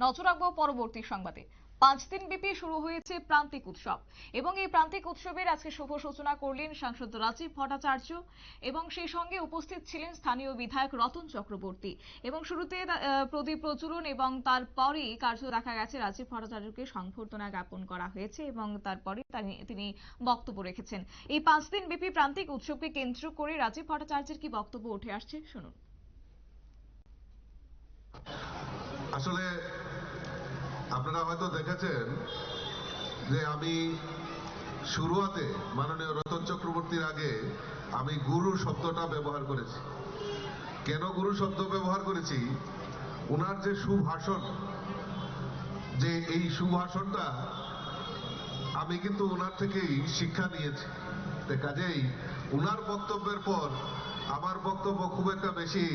নজর রাখবো পরবর্তী সংবাদে। 5 দিন ব্যাপী শুরু হয়েছে প্রান্তিক উৎসব এবং এই প্রান্তিক উৎসবের আজকে শুভ সূচনা করলেন সাংসদ রাজীব ভট্টাচার্য এবং সেই সঙ্গে উপস্থিত ছিলেন স্থানীয় বিধায়ক রতন চক্রবর্তী এবং শুরুতে প্রদীপ প্রজ্বলন এবং তারপরেই কার্য দেখা গেছে রাজীব ভট্টাচার্যকে সংবর্ধনা জ্ঞাপন করা হয়েছে এবং তারপরে তিনি বক্তব্য রেখেছেন। এই 5 দিন ব্যাপী প্রান্তিক উৎসবকে কেন্দ্র করে রাজীব ভট্টাচার্যের কি বক্তব্য উঠে আসছে শুনুন। আসলে আপনারা হয়তো দেখেছেন যে আমি শুরুতে মাননীয় রতন চক্রবর্তীর আগে আমি গুরু শব্দটা ব্যবহার করেছি। কেন গুরু শব্দ ব্যবহার করেছি? ওনার যে সুভাষণ, যে এই সুভাষণটা আমি কিন্তু ওনার থেকেই শিক্ষা নিয়েছি। কাজেই ওনার বক্তব্যের পর আমার বক্তব্য খুব একটা বেশি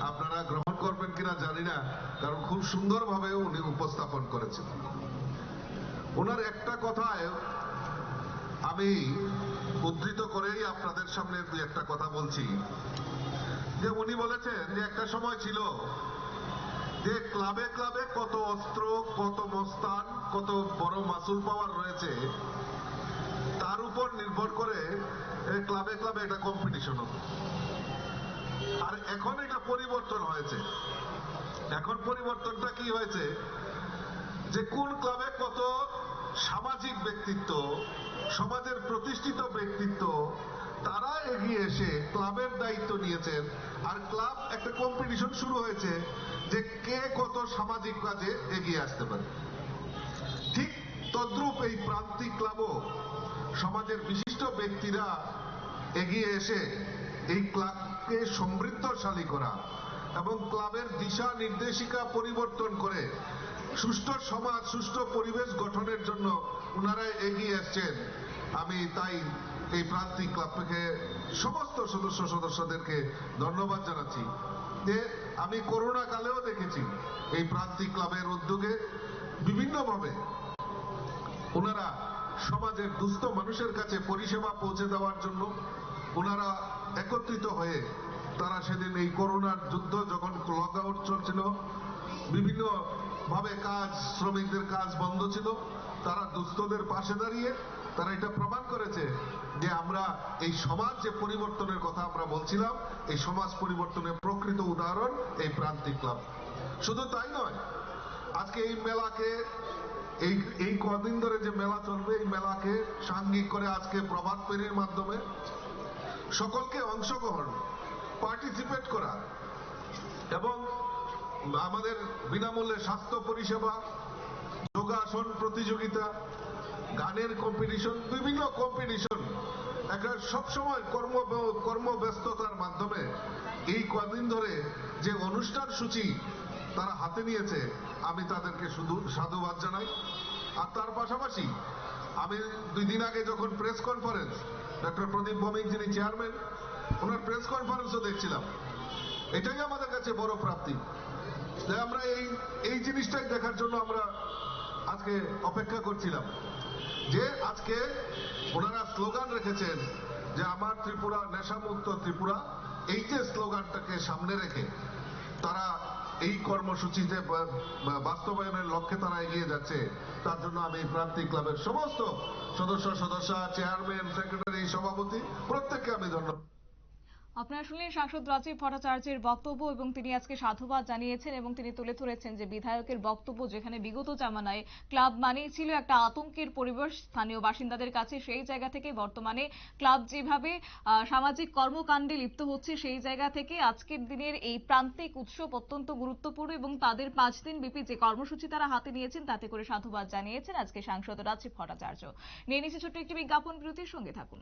আপনারা গ্রহণ করবেন কিনা জানি না, কারণ খুব সুন্দরভাবে উনি উপস্থাপন করেছেন। ওনার একটা কথায় আমি উদ্ধৃত করেই আপনাদের সামনে দুই একটা কথা বলছি, যে উনি বলেছেন যে একটা সময় ছিল যে ক্লাবে ক্লাবে কত অস্ত্র, কত মস্তান, কত বড় মাসুল পাওয়ার রয়েছে, তার উপর নির্ভর করে ক্লাবে ক্লাবে এটা কম্পিটিশন হতো। আর এখন এটা পরিবর্তন হয়েছে। এখন পরিবর্তনটা কি হয়েছে, যে কোন ক্লাবে কত সামাজিক ব্যক্তিত্ব, সমাজের প্রতিষ্ঠিত ব্যক্তিত্ব, তারা এগিয়ে এসে ক্লাবের দায়িত্ব নিয়েছেন। আর ক্লাব একটা কম্পিটিশন শুরু হয়েছে যে কে কত সামাজিক কাজে এগিয়ে আসতে পারে। ঠিক তদ্রূপ এই প্রান্তিক ক্লাবও সমাজের বিশিষ্ট ব্যক্তিরা এগিয়ে এসে এই ক্লাবকে সমৃদ্ধশালী করা এবং ক্লাবের দিশা নির্দেশিকা পরিবর্তন করে সুষ্ঠু সমাজ, সুষ্ঠু পরিবেশ গঠনের জন্য ওনারা এগিয়ে আসছেন। আমি তাই এই প্রান্তিক ক্লাব থেকে সমস্ত সদস্যদেরকে ধন্যবাদ জানাচ্ছি। যে আমি করোনা কালেও দেখেছি এই প্রান্তিক ক্লাবের উদ্যোগে বিভিন্নভাবে ওনারা সমাজের দুস্থ মানুষের কাছে পরিষেবা পৌঁছে দেওয়ার জন্য ওনারা একত্রিত হয়ে তারা সেদিন এই করোনার যুদ্ধ যখন লক আউট চলছিল, বিভিন্ন ভাবে কাজ, শ্রমিকদের কাজ বন্ধ ছিল, তারা দুস্থদের পাশে দাঁড়িয়ে তারা এটা প্রমাণ করেছে যে আমরা এই সমাজ যে পরিবর্তনের কথা আমরা বলছিলাম, এই সমাজ পরিবর্তনের প্রকৃত উদাহরণ এই প্রান্তিক ক্লাব। শুধু তাই নয়, আজকে এই মেলাকে এই কদিন ধরে যে মেলা চলবে, এই মেলাকে সাঙ্গিক করে আজকে প্রভাত ফেরির মাধ্যমে সকলকে অংশগ্রহণ, পার্টিসিপেট করা এবং আমাদের বিনামূল্যে স্বাস্থ্য পরিষেবা, যোগাসন প্রতিযোগিতা, গানের কম্পিটিশন, বিভিন্ন কম্পিটিশন, একটা সবসময় কর্মব্যস্ততার মাধ্যমে এই কদিন ধরে যে অনুষ্ঠান সূচি তারা হাতে নিয়েছে, আমি তাদেরকে শুধু সাধুবাদ জানাই। আর তার পাশাপাশি আমি 2 দিন আগে যখন প্রেস কনফারেন্স, ডক্টর প্রদীপ ভৌমিক যিনি চেয়ারম্যান, ওনার প্রেস কনফারেন্সও দেখছিলাম। এটাই আমাদের কাছে বড় প্রাপ্তি যে আমরা এই জিনিসটাই দেখার জন্য আমরা আজকে অপেক্ষা করছিলাম, যে আজকে ওনারা স্লোগান রেখেছেন যে আমার ত্রিপুরা, নেশামুক্ত ত্রিপুরা। এই যে স্লোগানটাকে সামনে রেখে তারা এই কর্মসূচিতে বাস্তবায়নের লক্ষ্যে তারা এগিয়ে যাচ্ছে, তার জন্য আমি প্রান্তিক ক্লাবের সমস্ত সদস্য, চেয়ারম্যান, সেক্রেটারি, সভাপতি প্রত্যেককে আমি ধন্যবাদ। আপনারা শুনলেন সাংসদ রাজীব ভট্টাচার্যের বক্তব্য এবং তিনি আজকে সাধুবাদ জানিয়েছেন এবং তিনি তুলে ধরেছেন যে বিধায়কের বক্তব্য, যেখানে বিগত জামানায় ক্লাব মানেই ছিল একটা আতঙ্কের পরিবেশ স্থানীয় বাসিন্দাদের কাছে, সেই জায়গা থেকে বর্তমানে ক্লাব যেভাবে সামাজিক কর্মকাণ্ডে লিপ্ত হচ্ছে, সেই জায়গা থেকে আজকের দিনের এই প্রান্তিক উৎসব অত্যন্ত গুরুত্বপূর্ণ এবং তাদের 5 দিন ব্যাপী যে কর্মসূচি তারা হাতে নিয়েছেন তাতে করে সাধুবাদ জানিয়েছেন আজকে সাংসদ রাজীব ভট্টাচার্য। নিয়ে নিচ্ছে ছোট্ট একটি বিজ্ঞাপন বিরতির, সঙ্গে থাকুন।